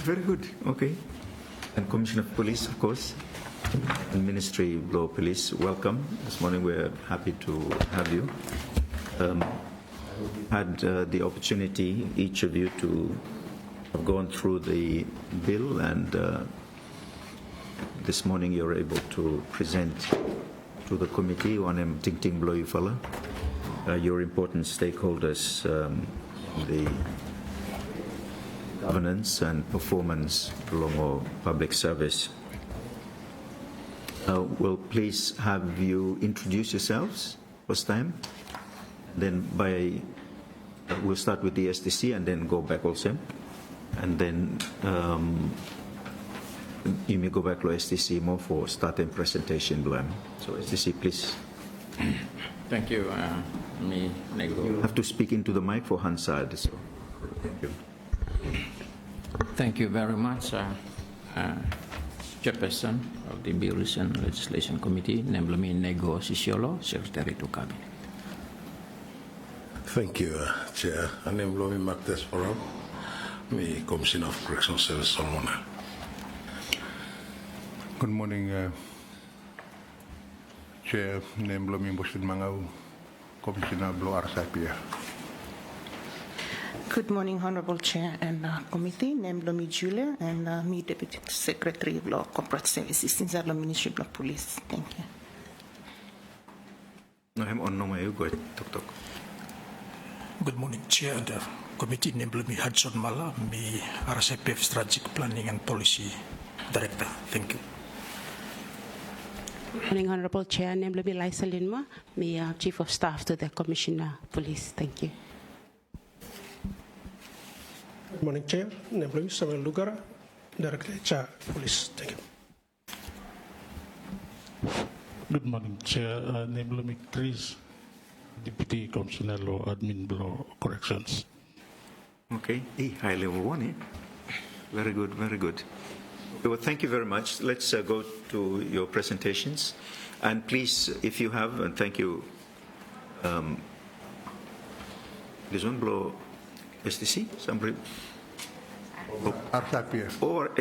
Very good. Okay. And Commissioner of Police, of course, and Ministry of Law Police, welcome. This morning we're happy to have you. Had the opportunity, each of you, to have gone through the bill, and this morning you're able to present to the committee on Ting Ting Bloy Fala, your important stakeholders, the governance and performance along our public service. We'll please have you introduce yourselves first time. Then we'll start with the STC and then go back also. And then you may go back to STC more for starting presentation. So STC, please. Thank you, me, Nego. You have to speak into the mic for Hansard. So thank you. Thank you very much, Chairperson of the Bills and Legislation Committee, namely Nego Sisiolo, Secretary to Cabinet. Thank you, Chair. And I'm Lomi Martes Forum, me Commissioner of Correctional Service Solomon. Good morning, Chair. Name Lomi Bushid Mangau, Commissioner of Law RSIP. Good morning, Honorable Chair and Committee. Name Lomi Julia, and me Deputy Secretary of Law Corporate Services in the Ministry of Law Police. Thank you. No, I'm on no way. Go ahead, talk. Good morning, Chair and Committee. Name Lomi Hudson Mala, me RSIPF Strategic Planning and Policy Director. Thank you. Good morning, Honorable Chair. Name Lomi Liza Linma, me Chief of Staff to the Commissioner of Police. Thank you. Good morning, Chair. Name Samuel Lugara, Director HR Police. Thank you. Good morning, Chair. Name Chris, Deputy Commissioner Law Admin Law Corrections. Okay, high level one, eh? Very good, very good. Okay, well, thank you very much. Let's go to your presentations. And please, if you have, and thank you, this one blow STC, somebody. RSIPF. Or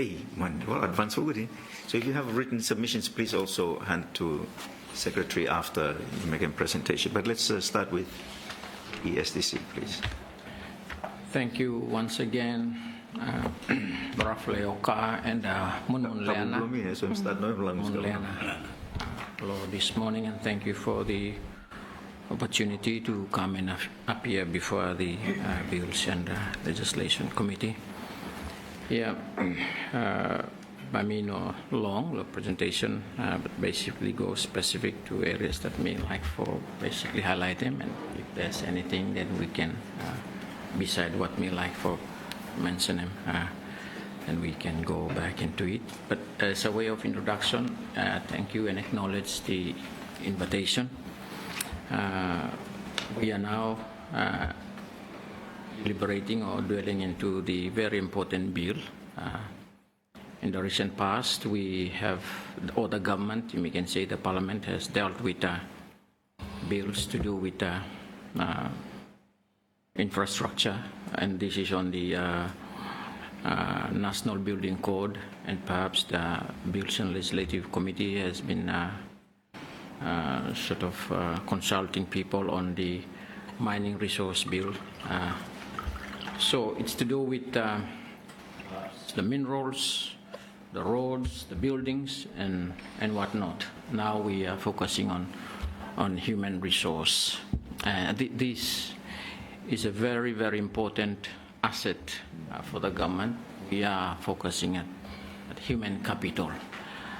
well, advance already. So if you have written submissions, please also hand to Secretary after you make a presentation. But let's start with the STC, please. Thank you once again, Rafle Oka and Munleana. This morning, and thank you for the opportunity to come and appear before the Bills and Legislation Committee. Yeah, I mean, no long presentation, but basically go specific to areas that may like for basically highlight them, and if there's anything then we can, beside what we like for mention them, and we can go back into it. But as a way of introduction, thank you and acknowledge the invitation. We are now deliberating or dwelling into the very important bill. In the recent past, we have, or the government, we can say the Parliament has dealt with bills to do with infrastructure, and this is on the National Building Code, and perhaps the Bills and Legislative Committee has been consulting people on the mining resource bill. So it's to do with the minerals, the roads, the buildings, and whatnot. Now we are focusing on human resource. This is a very, very important asset for the government. We are focusing at human capital.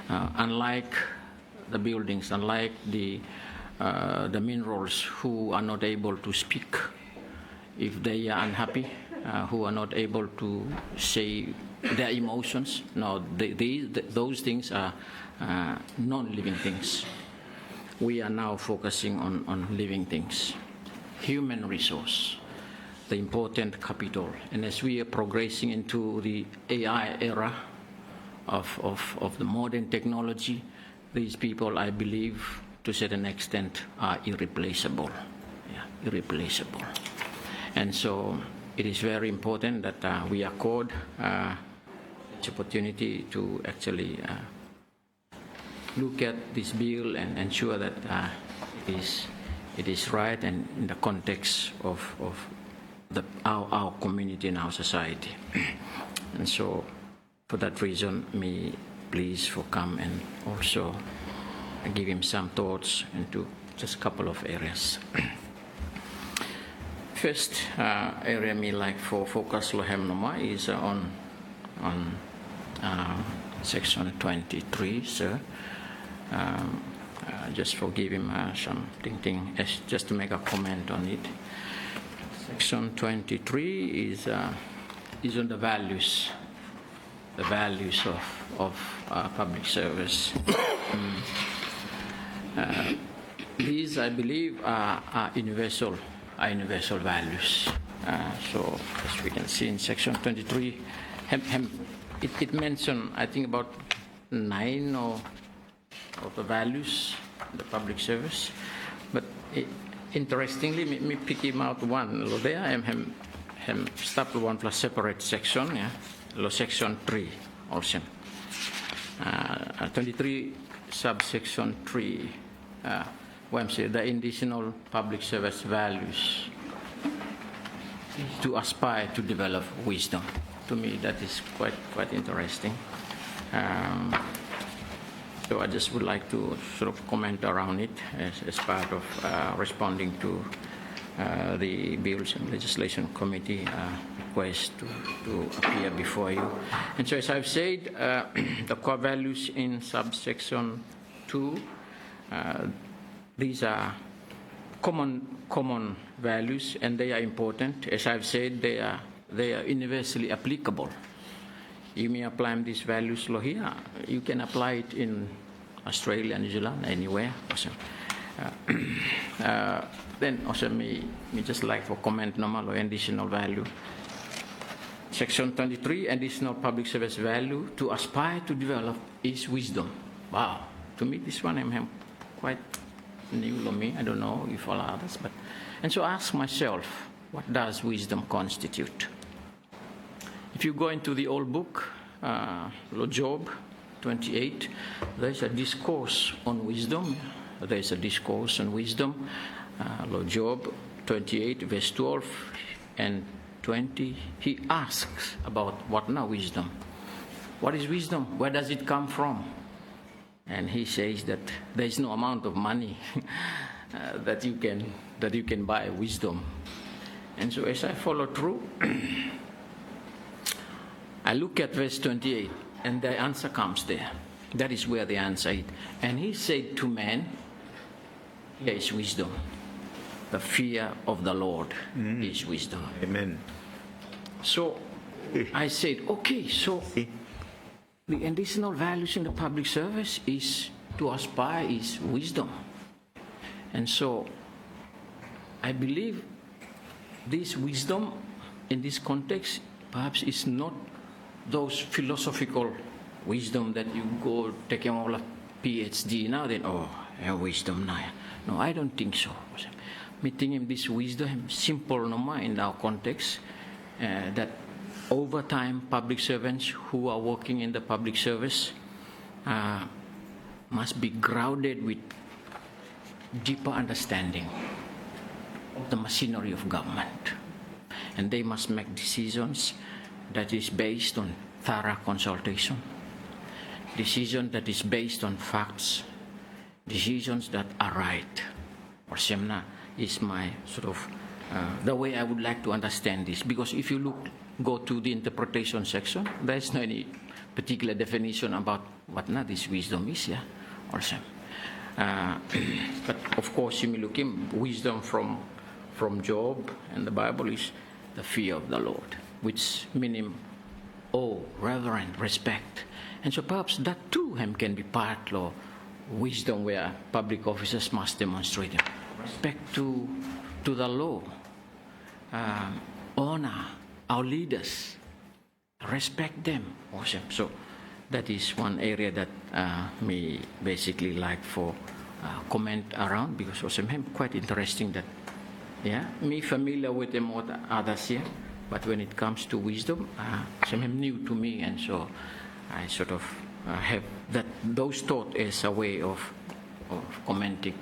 Unlike the buildings, unlike the minerals, who are not able to speak if they are unhappy, who are not able to say their emotions. No, those things are non-living things. We are now focusing on living things. Human resource, the important capital. And as we are progressing into the AI era of the modern technology, these people, I believe, to a certain extent, are irreplaceable. Yeah, irreplaceable. And so it is very important that we accord this opportunity to actually look at this bill and ensure that it is right and in the context of our community and our society. And so, for that reason, me please for come and also give him some thoughts into just a couple of areas. First area me like for focus lohem noma is on section 23, sir. Just forgive him some thinking just to make a comment on it. Section 23 is on the values of public service. These, I believe, are universal values. So, as we can see in section 23, it mentioned, I think, about 9 of the values in the public service. But interestingly, me pick him out one. Lo there, hem stop one plus separate section. Yeah, lo section 3 also. 23 subsection 3. Where I'm saying the additional public service values to aspire to develop wisdom. To me, that is quite interesting. So I just would like to sort of comment around it as part of responding to the Bills and Legislation Committee request to appear before you. And so, as I've said, the core values in subsection 2, these are common values, and they are important. As I've said, they are universally applicable. You may apply these values here. You can apply it in Australia, New Zealand, anywhere. Also. Then also me just like for comment normal or additional value. Section 23, additional public service value to aspire to develop is wisdom. Wow. To me, this one I'm quite new to me. I don't know if all others, but and so I ask myself, what does wisdom constitute? If you go into the old book, Job 28, there's a discourse on wisdom. There's a discourse on wisdom. Job 28, verse 12 and 20, he asks about what now wisdom. What is wisdom? Where does it come from? And he says that there is no amount of money that you can buy wisdom. And so as I follow through, I look at verse 28, and the answer comes there. That is where the answer is. And he said to man, here is wisdom. The fear of the Lord is wisdom. Amen. So I said, okay, so the additional values in the public service is to aspire is wisdom. And so I believe this wisdom in this context perhaps is not those philosophical wisdom that you go taking all a PhD now, then, wisdom now. No, I don't think so. Meeting this wisdom, simple in our context, that over time, public servants who are working in the public service must be grounded with deeper understanding of the machinery of government. And they must make decisions that is based on thorough consultation, decision that is based on facts, decisions that are right. Or Semna is my sort of the way I would like to understand this. Because if you go to the interpretation section, there is no any particular definition about what now this wisdom is, yeah, or some. But of course, you may look in wisdom from Job and the Bible is the fear of the Lord, which meaning awe, reverence, respect. And so perhaps that too can be part of wisdom where public officers must demonstrate it. Respect to the law, honor our leaders, respect them. Awesome. So that is one area that me basically like for comment around, because also quite interesting that, yeah, me familiar with them what others here, But when it comes to wisdom, something new to me, and so I sort of have those thoughts as a way of commenting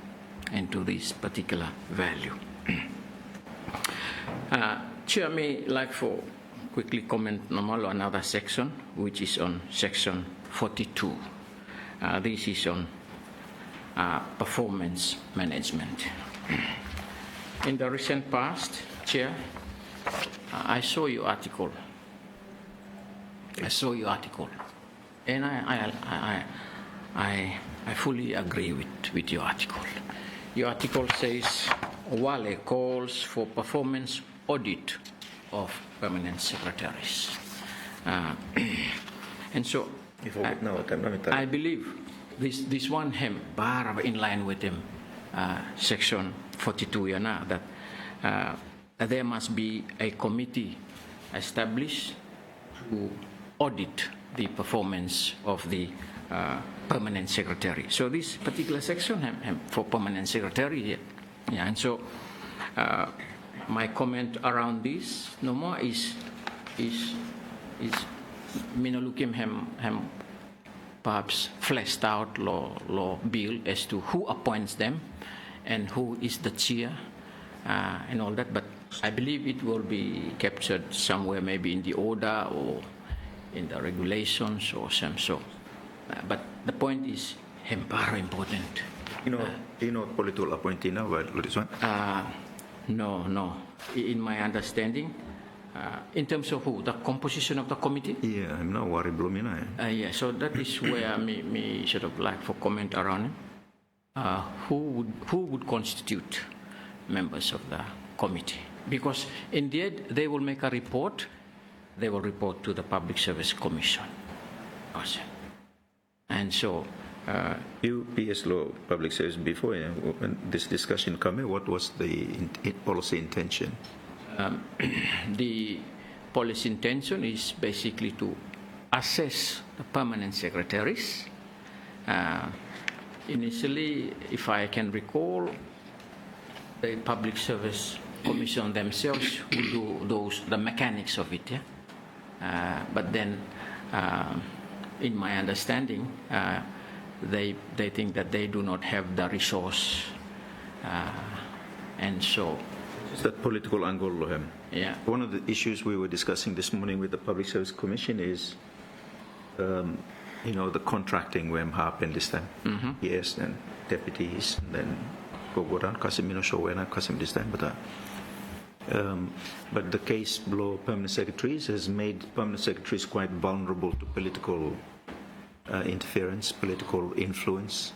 into this particular value. Chair, may like for quickly comment on another section, which is on section 42. This is on performance management. In the recent past, Chair, I saw your article. And I fully agree with your article. Your article says Wale calls for performance audit of permanent secretaries. And so I believe this one him in line with him section 42 that there must be a committee established to audit the performance of the permanent secretary. So this particular section for permanent secretary, and so my comment around this no more is minolukim hem perhaps fleshed out law bill as to who appoints them and who is the chair and all that, but I believe it will be captured somewhere, maybe in the order or in the regulations or some so. But the point is very important. You know political appointee now, this one? No. In my understanding, in terms of who, the composition of the committee? Yeah, I'm not worried, yeah, so that is where me sort of like for comment around it. Who would constitute members of the committee? Because indeed they will make a report. They will report to the Public Service Commission. Also. And so you PS Law Public Service before when this discussion came, what was the policy intention? The policy intention is basically to assess the permanent secretaries. Initially, if I can recall, the Public Service Commission themselves will do the mechanics of it. Yeah? But then, in my understanding, they think that they do not have the resource, and so. It's that political angle, Lohem. Yeah. One of the issues we were discussing this morning with the Public Service Commission is, the contracting where happened this time. Mm-hmm. Yes, and deputies, and then Gogoran, Kasim, show Kasim this time, but the case below permanent secretaries has made permanent secretaries quite vulnerable to political interference, political influence.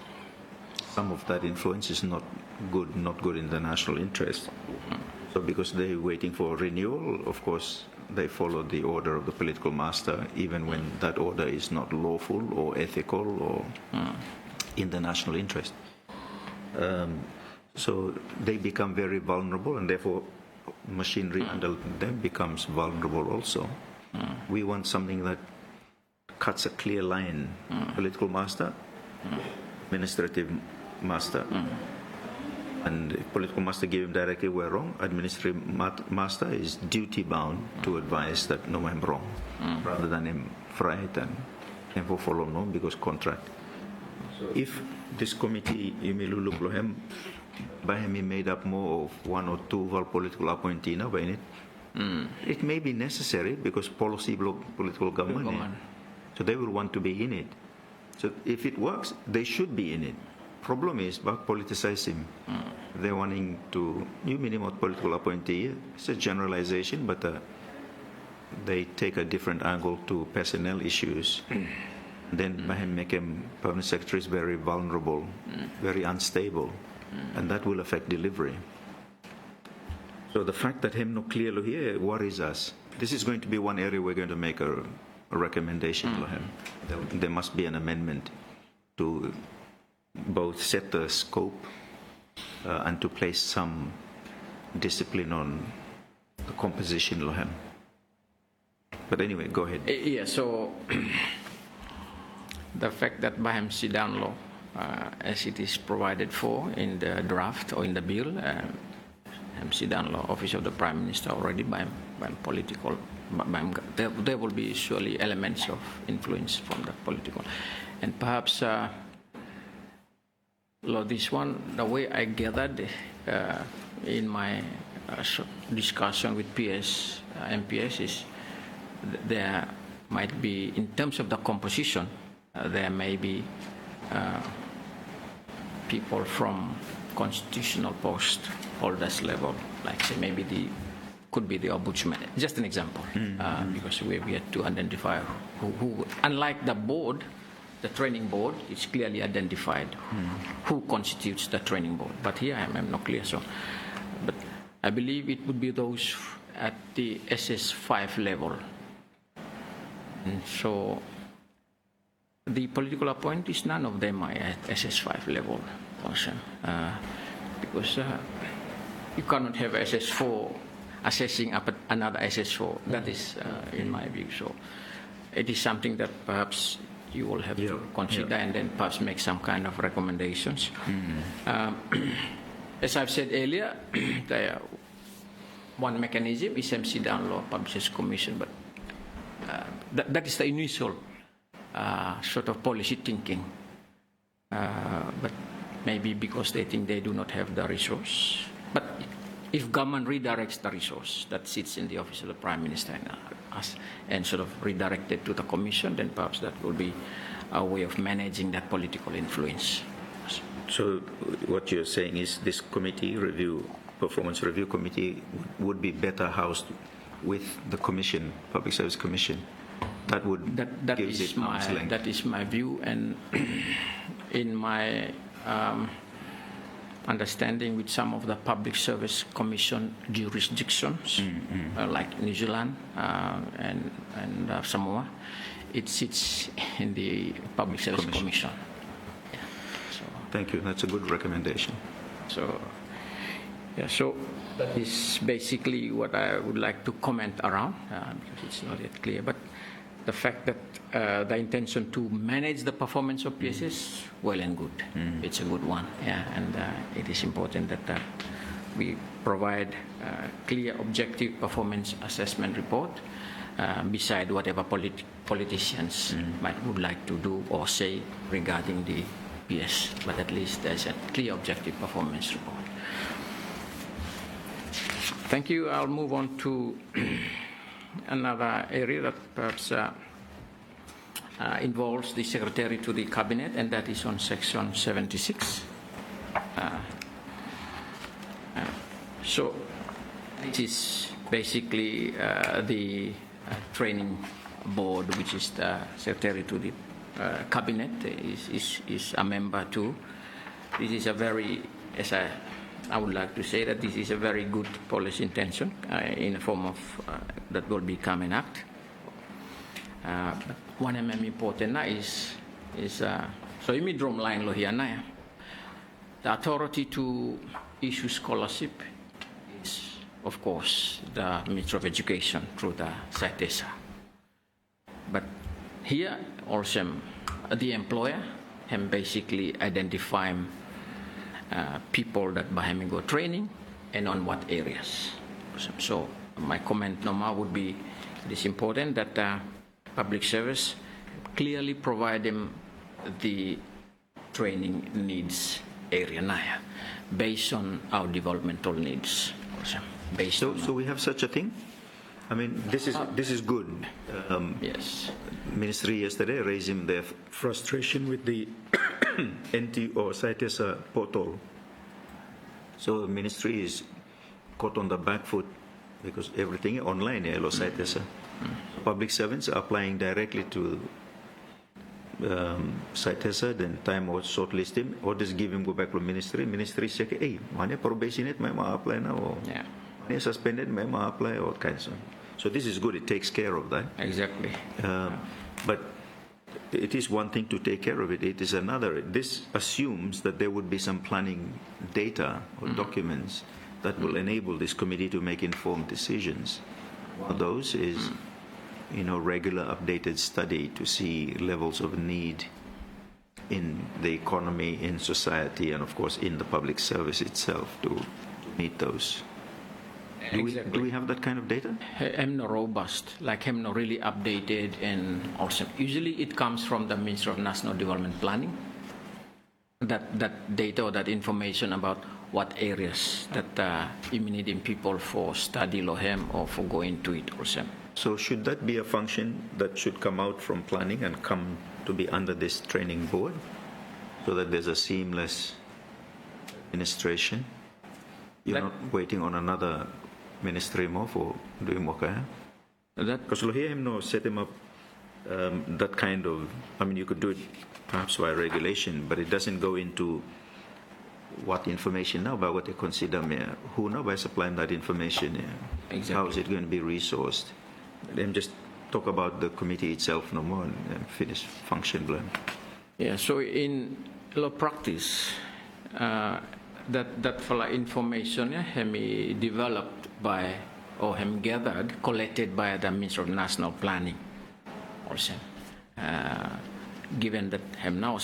Some of that influence is not good in the national interest. So because they're waiting for renewal, of course, they follow the order of the political master, even when that order is not lawful or ethical or in the national interest. So they become very vulnerable, and therefore machinery under them becomes vulnerable also. We want something that cuts a clear line. Political master, administrative master. And if political master give him directive we're wrong, administrative master is duty bound to advise that no, I'm wrong, rather than him fright and for follow no because contract. So if this committee, by him made up more of one or two political appointees now by it, it may be necessary because policy political government. So they will want to be in it. So if it works, they should be in it. Problem is about politicizing. They're wanting to minimum political appointee. It's a generalization, but they take a different angle to personnel issues. Then make him permanent secretaries very vulnerable, very unstable, and that will affect delivery. So the fact that him not clearly here worries us. This is going to be one area we're going to make a recommendation to him. There must be an amendment to both set the scope and to place some discipline on the composition of him. But anyway, go ahead. Yeah, so the fact that Baham Sidan law, as it is provided for in the draft or in the bill, Sidan law, Office of the Prime Minister already political. There will be surely elements of influence from the political. And perhaps, this one, the way I gathered in my discussion with MPS is there might be, in terms of the composition, there may be people from constitutional post holders level, like say maybe could be the ombudsman. Just an example, because we have to identify who, unlike the board, the training board, it's clearly identified who constitutes the training board. But here I'm not clear. So, but I believe it would be those at the SS5 level. And so the political appointees, none of them are at SS5 level also, because you cannot have SS4 assessing up another SS4. That is, in my view. So it is something that perhaps you will have to consider and then perhaps make some kind of recommendations. As I've said earlier, one mechanism is MC Downlaw Publishers Commission, but that is the initial sort of policy thinking. But maybe because they think they do not have the resource. But if government redirects the resource that sits in the office of the Prime Minister and sort of redirected to the Commission, then perhaps that will be a way of managing that political influence. So what you're saying is this performance review committee would be better housed with the Commission, Public Service Commission. That would gives it arm's length. That is my view, and in my understanding with some of the Public Service Commission jurisdictions, like New Zealand and Samoa, it sits in the Public Service Commission. So, thank you. That's a good recommendation. So, so that is basically what I would like to comment around, because it's not yet clear. But the fact that the intention to manage the performance of PSS, well and good. It's a good one, and it is important that we provide clear, objective performance assessment report beside whatever politicians would like to do or say regarding the PS, but at least there's a clear, objective performance report. Thank you. I'll move on to another area that perhaps involves the Secretary to the Cabinet, and that is on Section 76. So it is basically the training board, which is the Secretary to the Cabinet, is a member too. This is a very, as I would like to say that this is a very good policy intention in the form of that will become an act. But one important is so you drum line lo here na the authority to issue scholarship is of course the Ministry of Education through the SAITESA. But here also the employer can basically identify people that go training and on what areas. So my comment normal would be it is important that public service clearly provide them the training needs area based on our developmental needs. So we have such a thing? I mean, this is good. Yes. Ministry yesterday raising their frustration with the NT or SAITESA portal. So the ministry is caught on the back foot because everything online, SAITESA. Public servants are applying directly to SAITESA, then time or shortlist him, or just give him go back to ministry. Ministry check, hey, mana probationate, may apply now, or mana suspended, may apply, or kinds of. So this is good. It takes care of that. Exactly. But it is one thing to take care of it. It is another. This assumes that there would be some planning data or documents that will enable this committee to make informed decisions. One of those is, regular updated study to see levels of need in the economy, in society, and of course in the public service itself to meet those. Do we have that kind of data? I'm not robust, like I'm not really updated, and also usually it comes from the Ministry of National Development Planning. That data or that information about what areas that emanating people for study lohem or for going to it also. So should that be a function that should come out from planning and come to be under this training board, so that there's a seamless administration? You're not waiting on another ministry more for doing work. Because him no set him up that kind of. I mean, you could do it perhaps by regulation, but it doesn't go into what information now about what they consider who now by supplying that information. Exactly. How is it going to be resourced? Then just talk about the committee itself no more and finish function blame. Yeah. So in law practice, that for information developed by or gathered, collected by the Ministry of National Planning. Also, given that now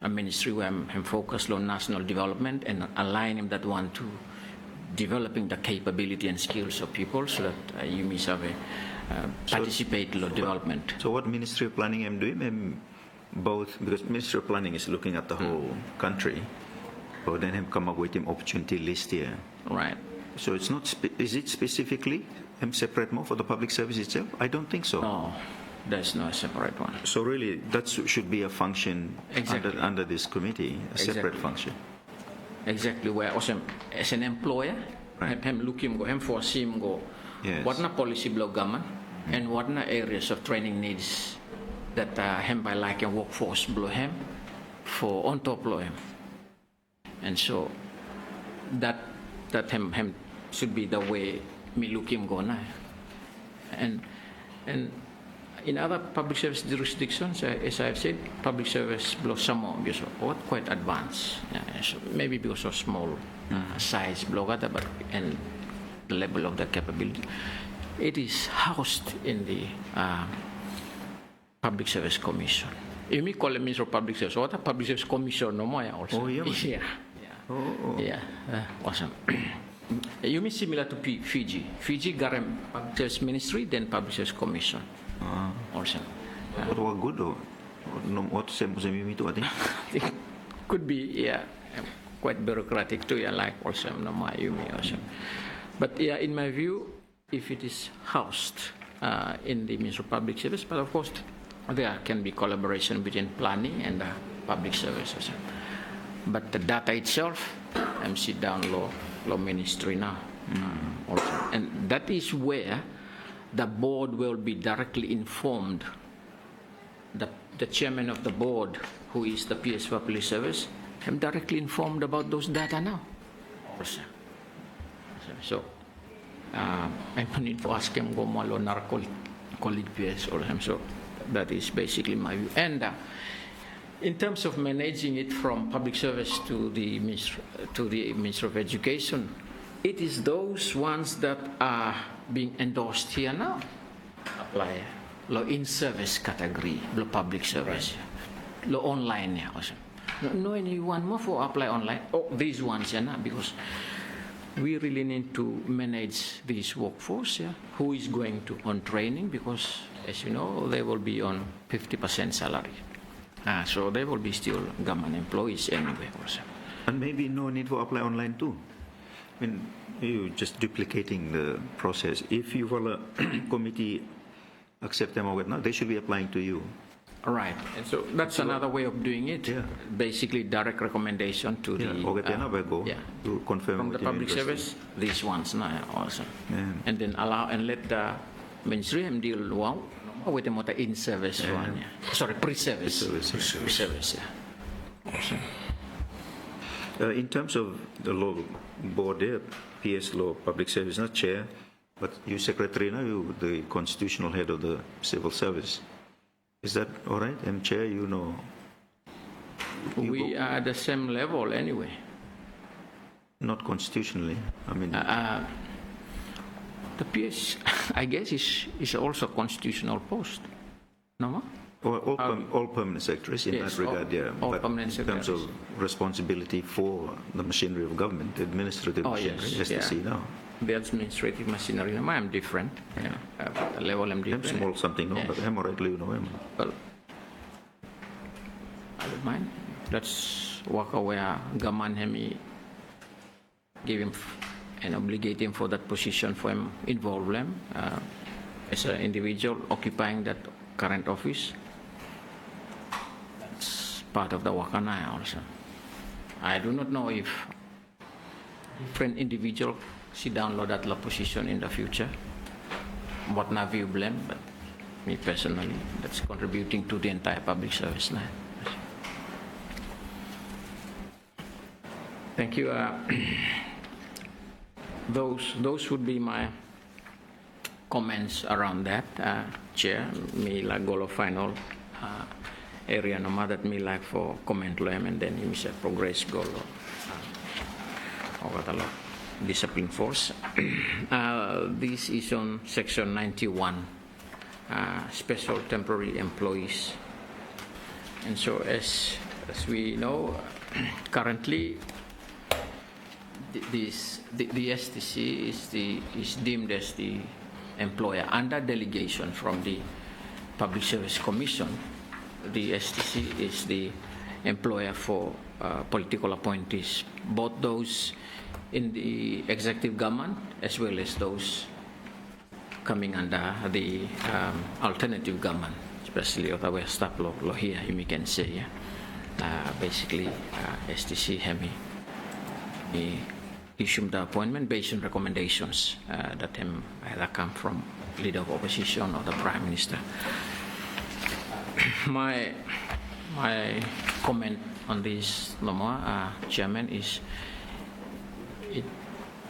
a ministry where I'm focused on national development and aligning that one to developing the capability and skills of people, so that you may have participate in development. So what Ministry of Planning am doing? Both, because Ministry of Planning is looking at the whole country. But then come up with an opportunity list here. Right. So it's not. Is it specifically separate more for the public service itself? I don't think so. No, there's no separate one. So really, that should be a function under this committee, a separate function. Exactly. Where also as an employer, I'm looking for him go. Yes. What na policy block government and what na areas of training needs that him by like a workforce blow him for on top blow him. And so that him should be the way me look him go now. And in other public service jurisdictions, as I've said, public service blow some more because of quite advanced. So maybe because of small size blow but and the level of the capability. It is housed in the Public Service Commission. You may call it Minister of Public Service. What a Public Service Commission no more also. Oh, yeah. Yeah. Yeah. Awesome. You mean similar to Fiji. Fiji got a Public Service Ministry, then Public Service Commission. Also. What was good though? What same to I think? It could be, quite bureaucratic too, like also no more you may also. But in my view, if it is housed in the Ministry of Public Service, but of course there can be collaboration between planning and public services. But the data itself, I'm sit down law ministry now. Also. And that is where the board will be directly informed. The chairman of the board, who is the PS for Public Service, I'm directly informed about those data now. Also. So, I don't need to ask him go malo colleague PS or him. So that is basically my view. And in terms of managing it from public service to the Minister of Education, it is those ones that are being endorsed here now. Apply law in service category, law public service, law online also. No anyone more for apply online. Oh, these ones because we really need to manage this workforce, who is going to on training, because as you know, they will be on 50% salary. So they will be still government employees anyway also. And maybe no need for apply online too. I mean, you're just duplicating the process. If you will a committee accept them or not, they should be applying to you. Right. And so that's another way of doing it. Yeah. Basically, direct recommendation to the to confirm from the public service. These ones now also, and then allow and let the ministry deal with the in-service one. Sorry, pre-service. Pre-service. In terms of the law board, there, PS Law Public Service, not chair, but you secretary now, you the constitutional head of the civil service. Is that all right? I'm chair, you know. We are at the same level anyway. Not constitutionally. I mean, the PS, I guess, is also a constitutional post. No? All permanent secretaries in that regard, all but permanent in terms of responsibility for the machinery of government, the administrative machinery, as to see now. the administrative machinery I'm different. The level I'm different. Small something, no, but hemorrhage, you know. Well, I don't mind. Let's walk away. Gaman hemi give him and obligate him for that position for him involve him as an individual occupying that current office. That's part of the Wakana also. I do not know if different individual sit download that position in the future. What na view blame, but me personally, that's contributing to the entire public service now. Thank you. Those would be my comments around that, Chair. Me like go final area no matter that me like for comment lo and then you say progress go or discipline force. This is on section 91, special temporary employees. And so as we know, currently the STC is deemed as the employer under delegation from the Public Service Commission. The STC is the employer for political appointees, both those in the executive government as well as those coming under the alternative government, especially Ottawa staff law here, you can say. Basically, STC hemi issued the appointment based on recommendations that either come from leader of opposition or the Prime Minister. My comment on this, Chairman, is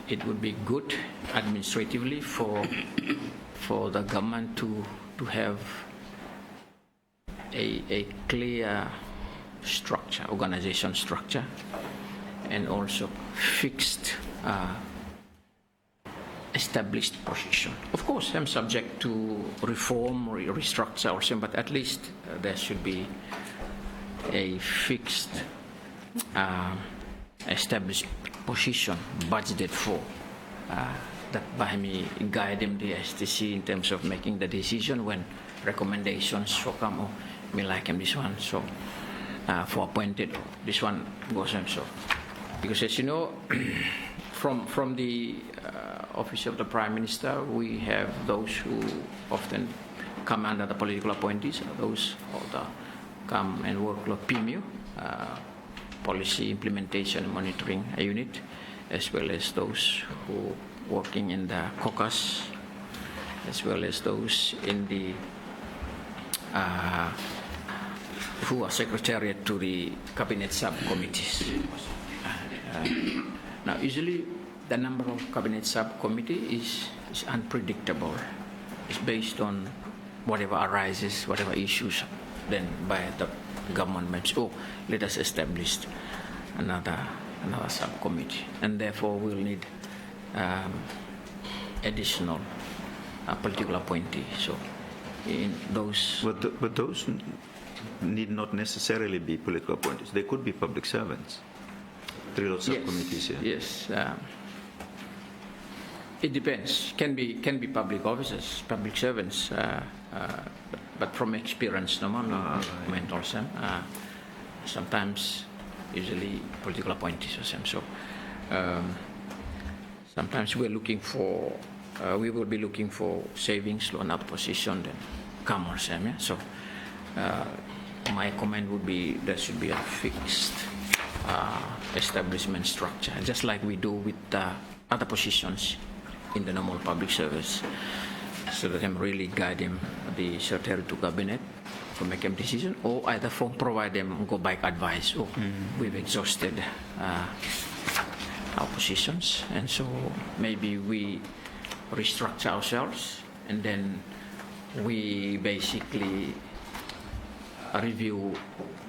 it would be good administratively for the government to have a clear structure, organization structure, and also fixed established position. Of course, I'm subject to reform or restructure or something, but at least there should be a fixed established position budgeted for that by me guide them the STC in terms of making the decision when recommendations so come, oh, me like him this one, so for appointed, this one goes on, so. Because as you know, from the office of the Prime Minister, we have those who often come under the political appointees, those who come and work like PMU, Policy Implementation and Monitoring Unit, as well as those who working in the caucus, as well as those in the who are secretariat to the cabinet subcommittees. Now, usually the number of cabinet subcommittee is unpredictable. It's based on whatever arises, whatever issues, then by the government members. Oh, let us establish another subcommittee, and therefore we'll need additional political appointee. So, in those, but those need not necessarily be political appointees. They could be public servants. Three lots of subcommittees. Yes. It depends. Can be public officers, public servants, but from experience, no one mentors them. Sometimes, usually political appointees or some. So sometimes we will be looking for savings on our position then come or some. Yeah? So my comment would be there should be a fixed establishment structure, just like we do with other positions in the normal public service, so that I'm really guide them the secretary to cabinet to make a decision, or either for provide them go back advice. Oh, we've exhausted our positions, and so maybe we restructure ourselves, and then we basically review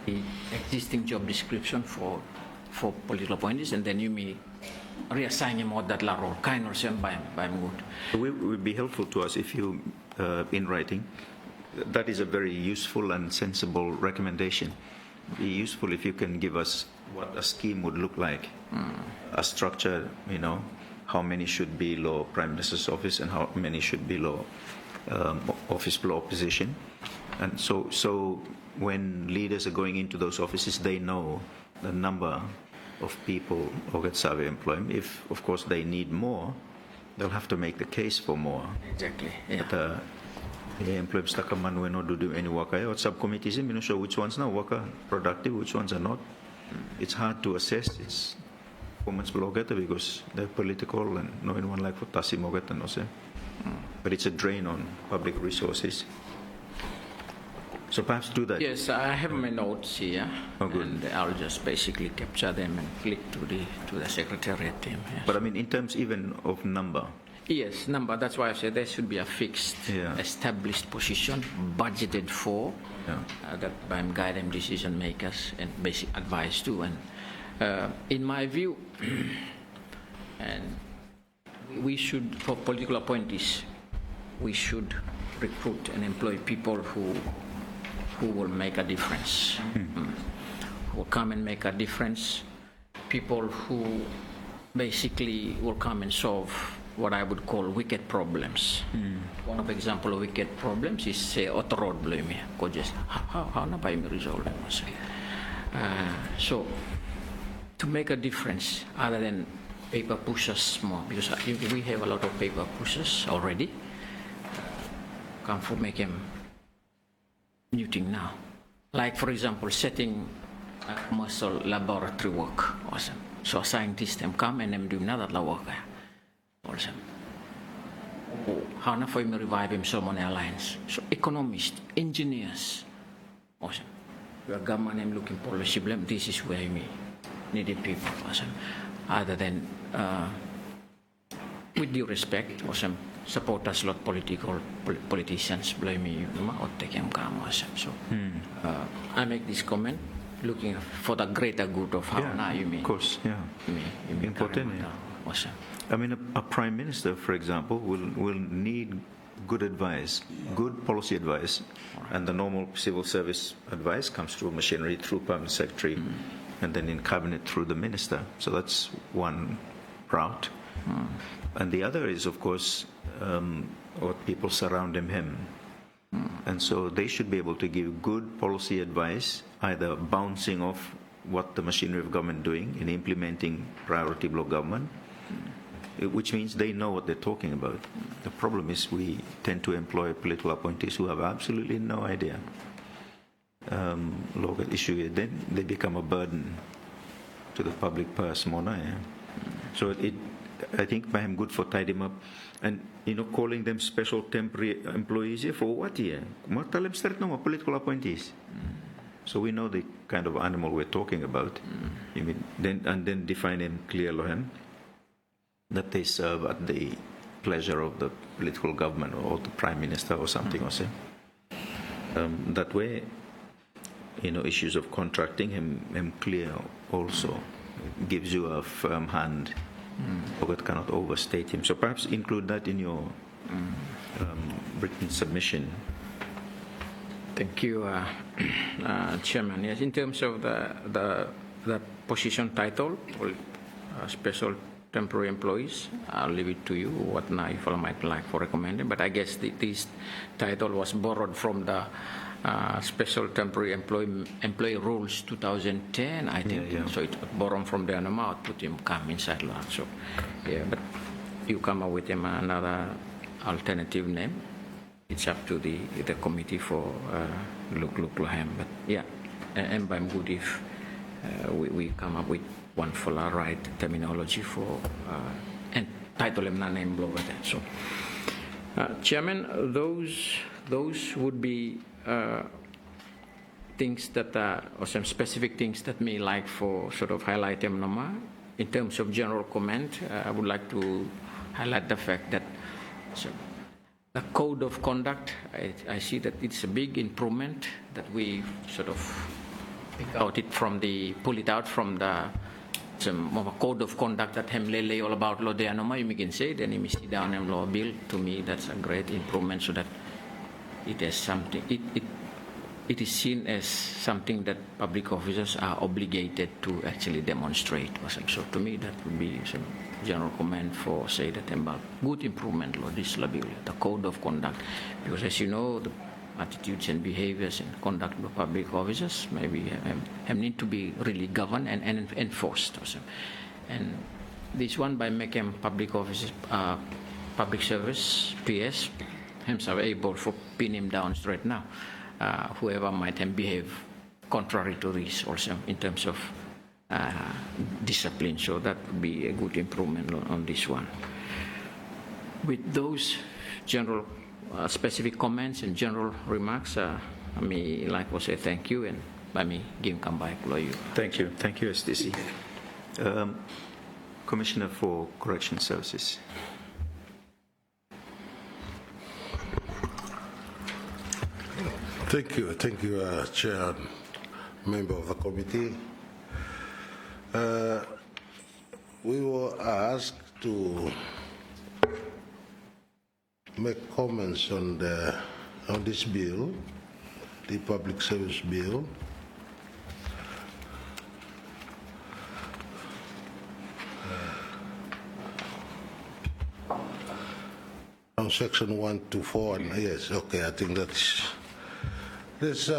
the existing job description for political appointees, and then you may reassign him what that role kind or some by good. It would be helpful to us if you, in writing, that is a very useful and sensible recommendation. Be useful if you can give us what a scheme would look like, a structure, how many should be law Prime Minister's office and how many should be law office below opposition. And so when leaders are going into those offices, they know the number of people who get survey employment. If, of course, they need more, they'll have to make the case for more. Exactly. Yeah. But employees takaman we not do any work. What subcommittees? I'm not sure which ones now work productive, which ones are not. It's hard to assess. It's performance below because they're political and no one like for Tasi Mogeta no say. But it's a drain on public resources. So perhaps do that. Yes, I have my notes here, and I'll just basically capture them and click to the secretariat team. Yes. But I mean, in terms even of number. Yes, number. That's why I said there should be a fixed, established position budgeted for that by guiding decision makers and basic advice too. And in my view, and we should, for political appointees, we should recruit and employ people who will make a difference, who will come and make a difference, people who basically will come and solve what I would call wicked problems. One of the example of wicked problems is say auto road blame. How na ba resolve them? So to make a difference other than paper pushers more, because we have a lot of paper pushers already, come for make them new thing now. Like for example, setting commercial laboratory work. Awesome. So scientists them come and them do another work. Awesome. How na for him revive him so many airlines. So economists, engineers. Awesome. Your government am looking policy blame. This is where we needed people. Awesome. Other than with due respect, awesome. Support us lot politicians blame me or take him come. Awesome. So I make this comment looking for the greater good of how now you mean. Of course, yeah. Important. Awesome. I mean, a prime minister, for example, will need good advice, good policy advice, and the normal civil service advice comes through machinery, through permanent secretary, and then in cabinet through the minister. So that's one route. And the other is, of course, what people surrounding him. And so they should be able to give good policy advice, either bouncing off what the machinery of government doing in implementing priority block government, which means they know what they're talking about. The problem is we tend to employ political appointees who have absolutely no idea. Local issue, then they become a burden to the public purse more now. So I think I'm good for tidy them up. And, calling them special temporary employees here for what year? Political appointees. So we know the kind of animal we're talking about. Then define them clearly that they serve at the pleasure of the political government or the prime minister or something or say. That way, issues of contracting him clear also. It gives you a firm hand. But cannot overstate him. So perhaps include that in your written submission. Thank you, Chairman. Yes, in terms of the position title, special temporary employees, I'll leave it to you what now you might like for recommending. But I guess this title was borrowed from the special temporary employee rules 2010, I think. Yeah. So it borrowed from there and out, put him come inside law. So but you come up with him another alternative name. It's up to the committee for look him. But and I'm good if we come up with one for the right terminology for and title him na name below that. So Chairman, those would be things that or some specific things that may like for sort of highlight them nama. In terms of general comment, I would like to highlight the fact that the code of conduct, I see that it's a big improvement that we sort of pull it out from the some code of conduct that hemlele all about law de anoma you can say then you sit down and law bill. To me that's a great improvement so that it has something it it is seen as something that public officers are obligated to actually demonstrate. So to me, that would be some general comment for say that about good improvement law, this bill, the code of conduct, because as you know, the attitudes and behaviors and conduct of public officers maybe need to be really governed and enforced also. And this one by making public officers, public service, PS, himself able to pin him down straight now. Whoever might behave contrary to this also in terms of discipline. So that would be a good improvement on this one. With those general specific comments and general remarks, I may like to say thank you and let me come back to you. Thank you. Thank you, SDC. Commissioner for Correction Services. Thank you, Chair, member of the committee. We were asked to make comments on this bill, the public service bill. On section 124, and yes, okay, I think that's this.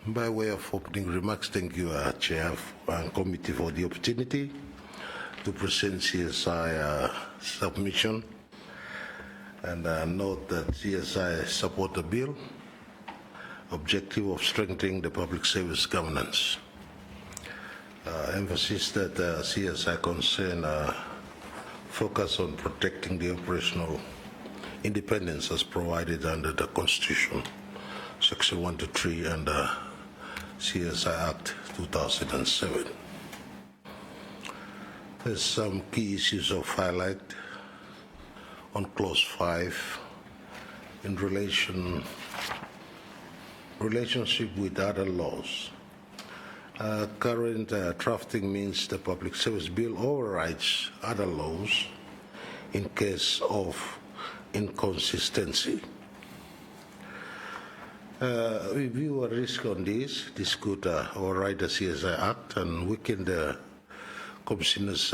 By way of opening remarks, thank you, Chair and Committee, for the opportunity to present CSI submission. And note that CSI support the bill, objective of strengthening the public service governance. Emphasis that CSI concern focus on protecting the operational independence as provided under the Constitution, Section 123 and CSI Act 2007. There's some key issues of highlight on Clause 5 in relationship with other laws. Current drafting means the Public Service Bill overrides other laws in case of inconsistency. We view a risk on this. This could override the CSI Act and weaken the Commissioner's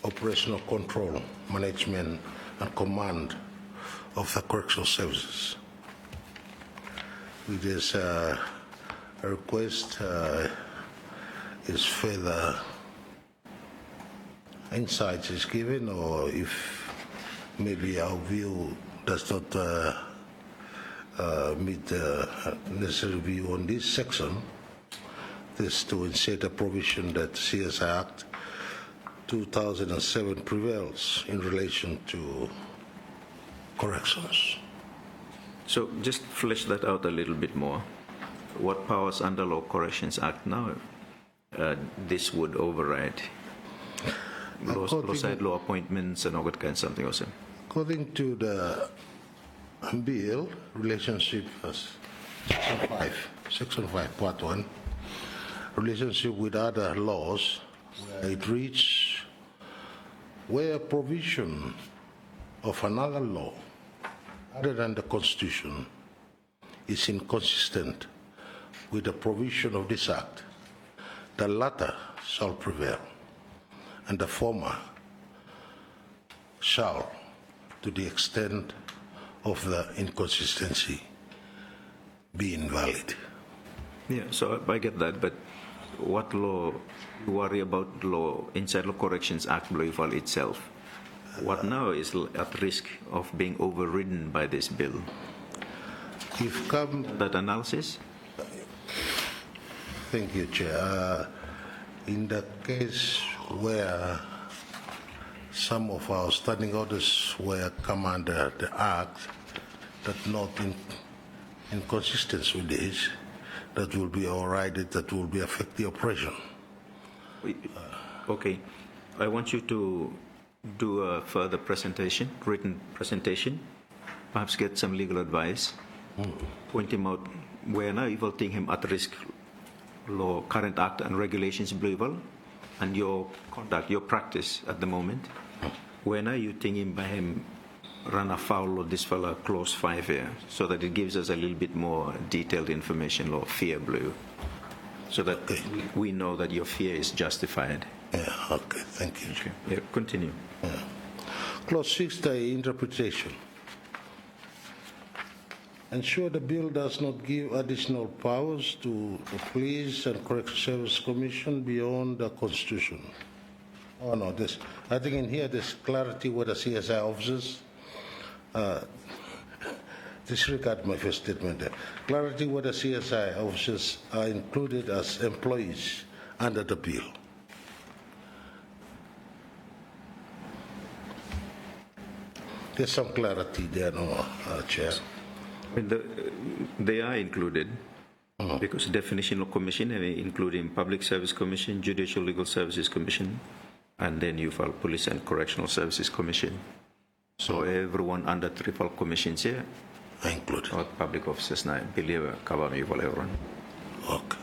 operational control, management, and command of the correctional services. With this request is further insights is given, or if maybe our view does not meet the necessary view on this section, this to insert a provision that CSI Act 2007 prevails in relation to corrections. So just flesh that out a little bit more. What powers under Law Corrections Act now this would override? Law appointments and all that kind of something also. According to the bill, relationship Section 5, Part 1, relationship with other laws, where it reads, where provision of another law other than the Constitution is inconsistent with the provision of this Act, the latter shall prevail, and the former shall, to the extent of the inconsistency, be invalid. Yeah, so I get that, but what law, you worry about law, inside Law Corrections Act itself? What now is at risk of being overridden by this bill? If come that analysis? Thank you, Chair. In the case where some of our standing orders were come under the Act, that not in consistence with this, that will be overridden, that will be affect the operation. Okay, I want you to do a further presentation, written presentation, perhaps get some legal advice, point him out where now you will think him at risk law, current act and regulations level, and your conduct, your practice at the moment, where now you think him by him run afoul of this fella clause 5 here, so that it gives us a little bit more detailed information, or fear blue, so that we know that your fear is justified. Yeah, okay, thank you. Okay. Yeah, continue. Clause 6, the interpretation. Ensure the bill does not give additional powers to the Police and Correctional Service Commission beyond the Constitution. Oh no, I think in here there's clarity with the CSI officers. Disregard my first statement there. Clarity whether CSI officers are included as employees under the bill. There's some clarity there, no, Chair. I mean, they are included because definition of commission, including Public Service Commission, Judicial Legal Services Commission, and then you file Police and Correctional Services Commission. So everyone under triple commissions here, included. or public officers now, believe cover me for everyone. Okay.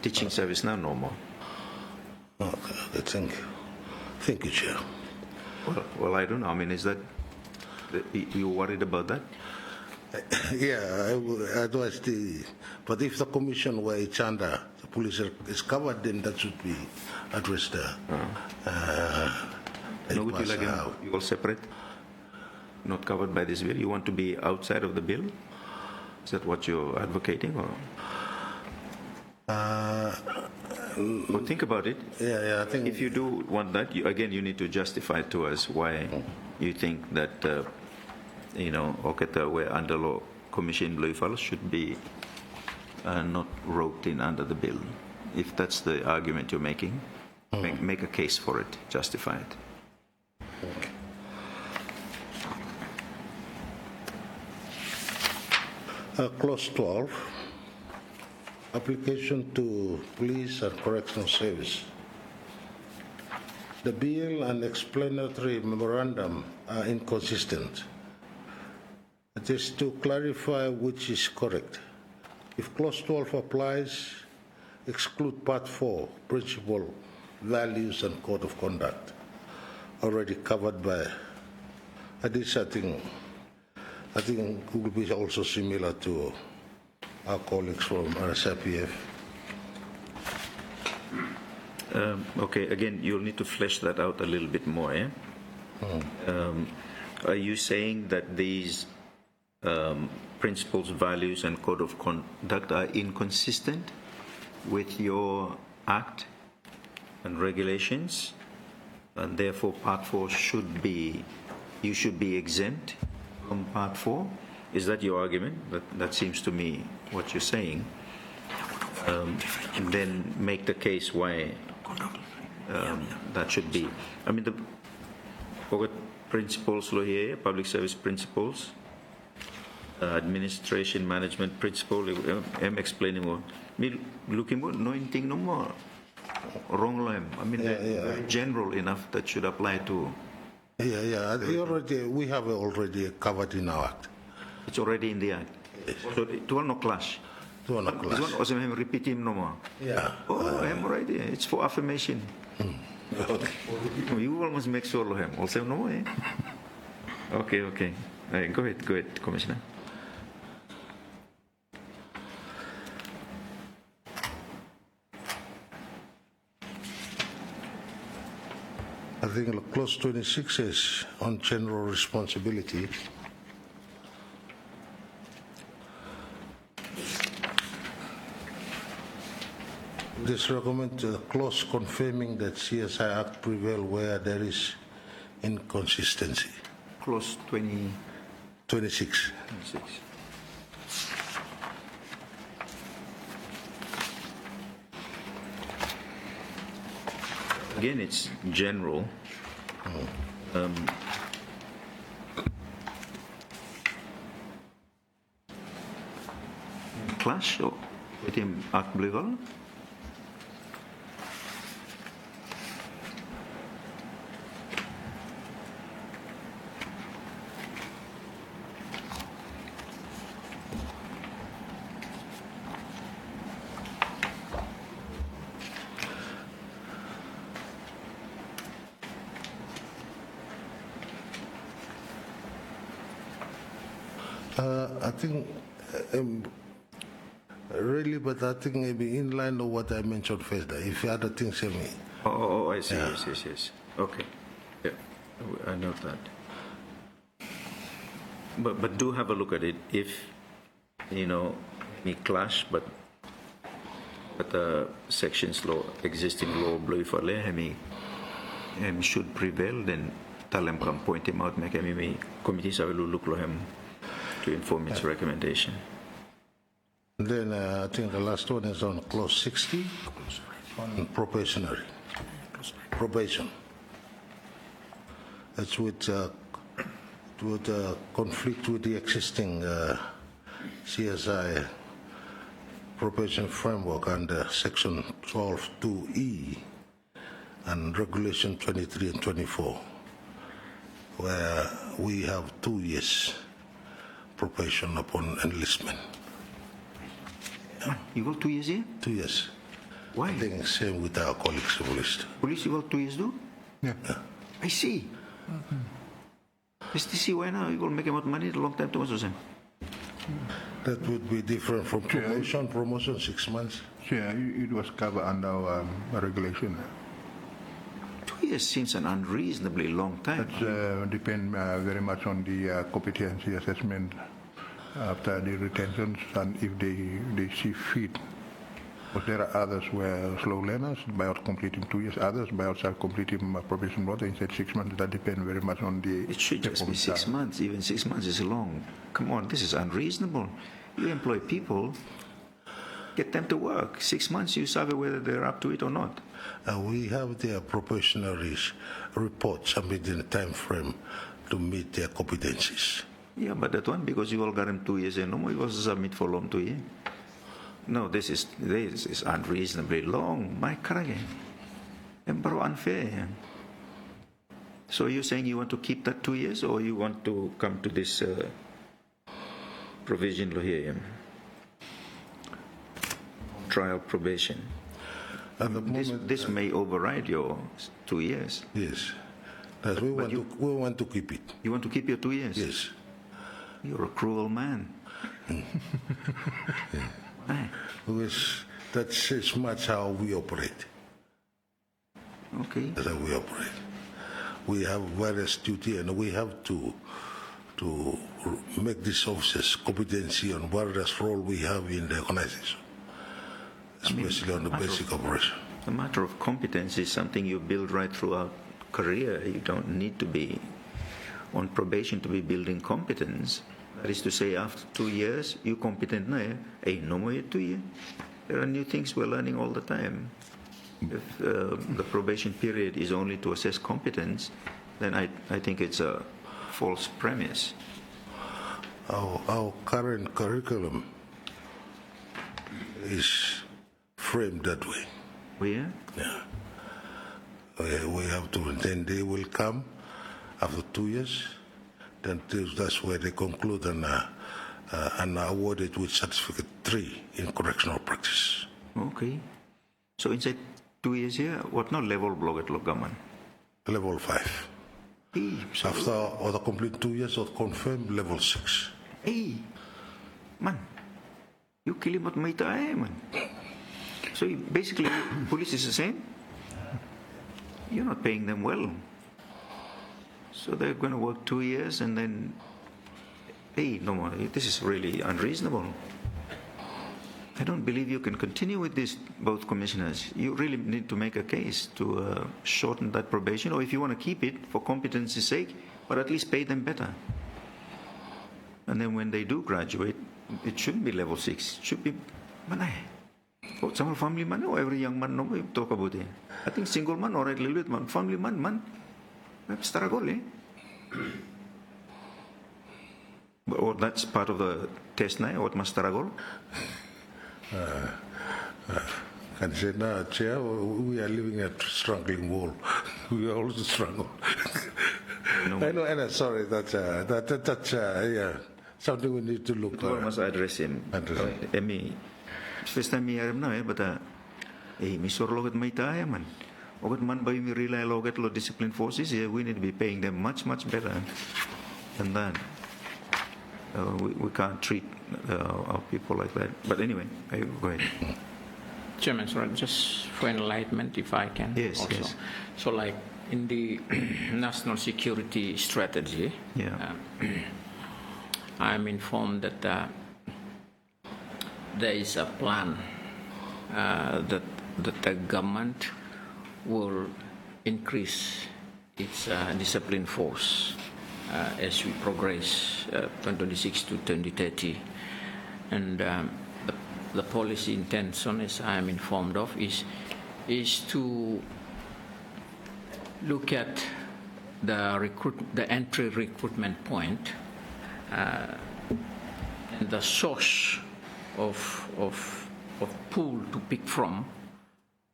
Teaching service now, no more. Okay, thank you. Thank you, Chair. Well, I don't know. I mean, is that, you worried about that? Yeah, otherwise but if the commission where it's under, the police is covered, then that should be addressed there. No, would you like you all separate? Not covered by this bill? You want to be outside of the bill? Is that what you're advocating, or? Well, think about it. Yeah, I think if you do want that, you need to justify to us why you think that, Oketa, where under law commission blue files should be not roped in under the bill. If that's the argument you're making, make a case for it, justify it. Clause 12, application to Police and Correctional Service. The bill and explanatory memorandum are inconsistent. It is to clarify which is correct. If Clause 12 applies, exclude Part 4, Principle, Values and Code of Conduct, already covered by this. I think will be also similar to our colleagues from RSIPF. Okay, again, you'll need to flesh that out a little bit more. Eh? Are you saying that these principles, values, and code of conduct are inconsistent with your act and regulations, and therefore Part 4 you should be exempt from Part 4? Is that your argument? That seems to me what you're saying. And then make the case why that should be. I mean, the principles law here, public service principles, administration management principle. I'm explaining what. Me looking more, nothing no more. Wrong line. I mean, very general enough that should apply to. Yeah. We have already covered in our act. It's already in the act. Yes. So it will not clash. It will not clash. Also, I'm repeating no more. Yeah. Oh, I'm right. Yeah. It's for affirmation. Okay. You almost make sure of him. Also, no more. Eh? Okay. Go ahead, Commissioner. I think Clause 26 is on general responsibility. This recommend a clause confirming that CSI Act prevail where there is inconsistency. Clause 26. 26. Again, it's general. Clash with him act legal. think, really, but I think maybe in line with what I mentioned first, if other things, I mean, Oh, I see. Yes. Okay. Yeah, I note that. But do have a look at it. If, we clash, but the sections law, existing law, blue for should prevail, then tell him, come point him out, make him committees will look for him to inform its recommendation. then I think the last one is on clause 60 on probation. That's with conflict with the existing CSI probation framework under section 12(2)(e) and regulation 23 and 24, where we have 2 years probation upon enlistment. You got 2 years here? 2 years. Why? I think same with our colleagues police. Police, you got 2 years too? Yeah. I see. STC, why now? You will make about money a long time to us. That would be different from promotion 6 months. Yeah, it was covered under our regulation. 2 years seems an unreasonably long time. That depends very much on the competency assessment after the retentions and if they see fit. But there are others where slow learners by out completing 2 years, others by outside completing probation board instead 6 months. That depends very much on the. It should just be 6 months. Even 6 months is long. Come on, this is unreasonable. You employ people, get them to work. 6 months, you survey whether they're up to it or not. We have their probationary report submitted in a time frame to meet their competencies. Yeah, but that one, because you all got them 2 years and no more, you also submit for long 2 years. No, this is unreasonably long. My karage. Embargo unfair. So you're saying you want to keep that 2 years, or you want to come to this provision here? Trial probation. At the moment, This may override your 2 years. yes. That we want to keep it. You want to keep your 2 years? Yes. You're a cruel man. Aye. Because that's much how we operate. Okay. That's how we operate. We have various duty and we have to make these officers competency on various role we have in the organization, especially on the basic operation. The matter of competence is something you build right throughout career. You don't need to be on probation to be building competence. That is to say, after 2 years, you're competent now. Hey, no more 2 years. There are new things we're learning all the time. If the probation period is only to assess competence, then I think it's a false premise. Our current curriculum is framed that way. Yeah? Yeah. We have to, then they will come after 2 years, then that's where they conclude and award it with certificate 3 in correctional practice. Okay. So inside 2 years here, what now level block at Logaman? Level 5. Hey, so After or the complete 2 years of confirmed level 6. hey, man, you kill him at Maita, man. So basically, police is the same. You're not paying them well. So they're going to work 2 years and then, hey, no more. This is really unreasonable. I don't believe you can continue with this, both commissioners. You really need to make a case to shorten that probation, or if you want to keep it for competency's sake, but at least pay them better. And then when they do graduate, it shouldn't be level 6. It should be, manay. For some family man, or every young man, no, we talk about it. I think single man, or a little bit man, family man, struggle, eh? Or that's part of the test now, what must struggle? Can say, no, Chair, we are living a struggling world. We are also struggle. No. I know, and sorry, that's yeah, something we need to look But we must address him. Emi, first time I am now, but Mr. Logat may die, man. Ogat man by me rely logat lo discipline forces, we need to be paying them much, much better than that. we can't treat our people like that. But anyway, go ahead. Chairman, sorry, just for enlightenment, if I can. Yes, also. yes. So, like in the national security strategy, I'm informed that there is a plan that the government will increase its discipline force as we progress 2026 to 2030. And the policy intention, as I am informed of, is to look at the entry recruitment point and the source of pool to pick from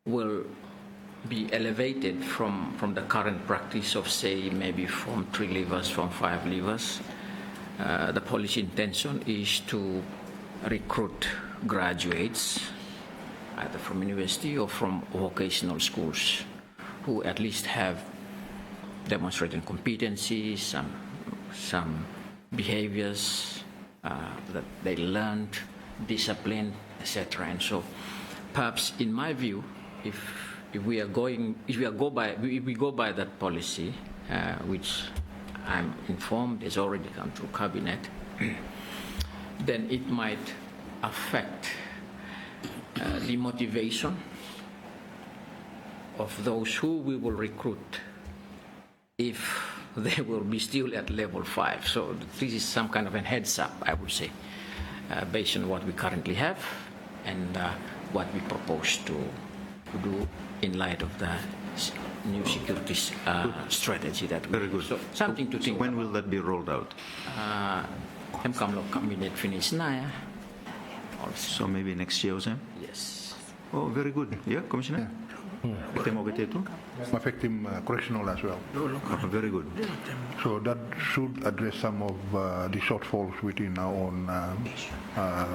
will be elevated from the current practice of, say, maybe from 3 leavers, from 5 leavers. The policy intention is to recruit graduates either from university or from vocational schools who at least have demonstrated competencies, some behaviors that they learned, discipline, etc. And so, perhaps, in my view, if we go by that policy, which I'm informed has already come through cabinet, then it might affect the motivation of those who we will recruit if they will be still at level 5. So this is some kind of a heads up, I would say, based on what we currently have and what we propose to do in light of the new security strategy that we Very good. So something to think When will that be rolled out? cabinet finish now. So maybe next year, Sam? Yes. Oh, very good. Yeah, Commissioner? Affecting correctional as well. Oh, very good. So that should address some of the shortfalls within our own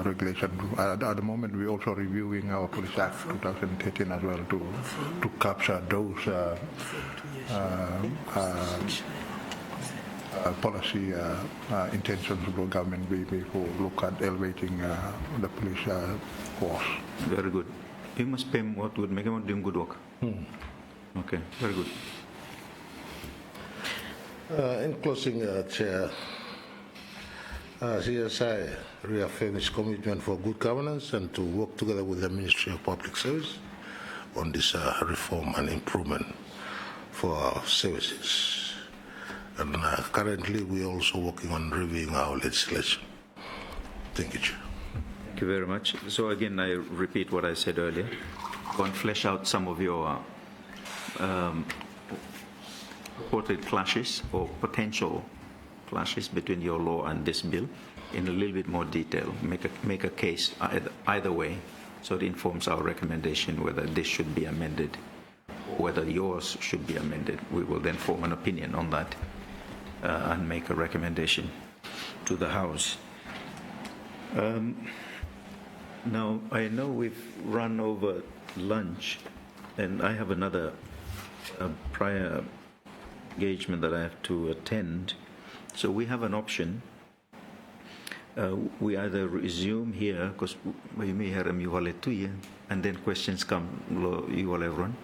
regulation. At the moment, we're also reviewing our Police Act 2013 as well to capture those policy intentions of the government before look at elevating the police force. Very good. You must pay what would make him doing good work. Okay, very good. In closing, Chair, CSI reaffirms its commitment for good governance and to work together with the Ministry of Public Service on this reform and improvement for our services. And currently, we're also working on reviewing our legislation. Thank you, Chair. Thank you very much. So again, I repeat what I said earlier. Go and flesh out some of your reported clashes or potential clashes between your law and this bill in a little bit more detail. Make a case either way, so it informs our recommendation whether this should be amended or whether yours should be amended. We will then form an opinion on that and make a recommendation to the House. Now, I know we've run over lunch, and I have another prior engagement that I have to attend. So we have an option. We either resume here, because we may have and then questions come, you all everyone.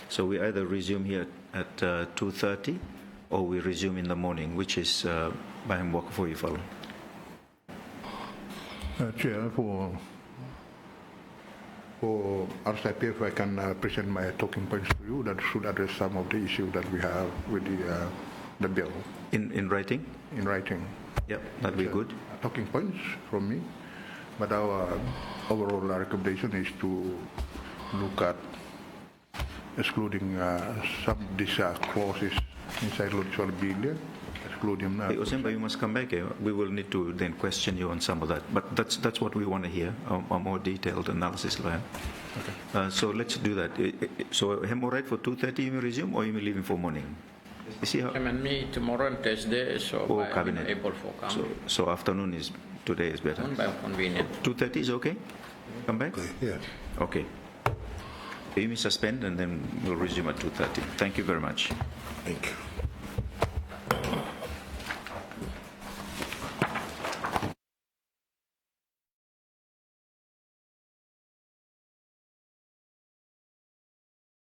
So we either resume here at 2:30, or we resume in the morning, which is by work for you, follow. Chair, for RCIPF, I can present my talking points to you that should address some of the issues that we have with the bill. In writing? In writing. Yep, that'd be good. Talking points from me. But our overall recommendation is to look at excluding some of these clauses inside Lodiswal Bill. Hey, Osemba, you must come back here. We will need to then question you on some of that. But that's what we want to hear, a more detailed analysis, lawyer. Okay. So let's do that. So am I right for 2:30 you may resume, or you may leave him for morning? You see how? Me tomorrow and Thursday, so I'm able for come. So afternoon today is better. By convenient. 2:30 is okay? Come back? Okay, yeah. Okay. You may suspend and then we'll resume at 2:30. Thank you very much. Thank you.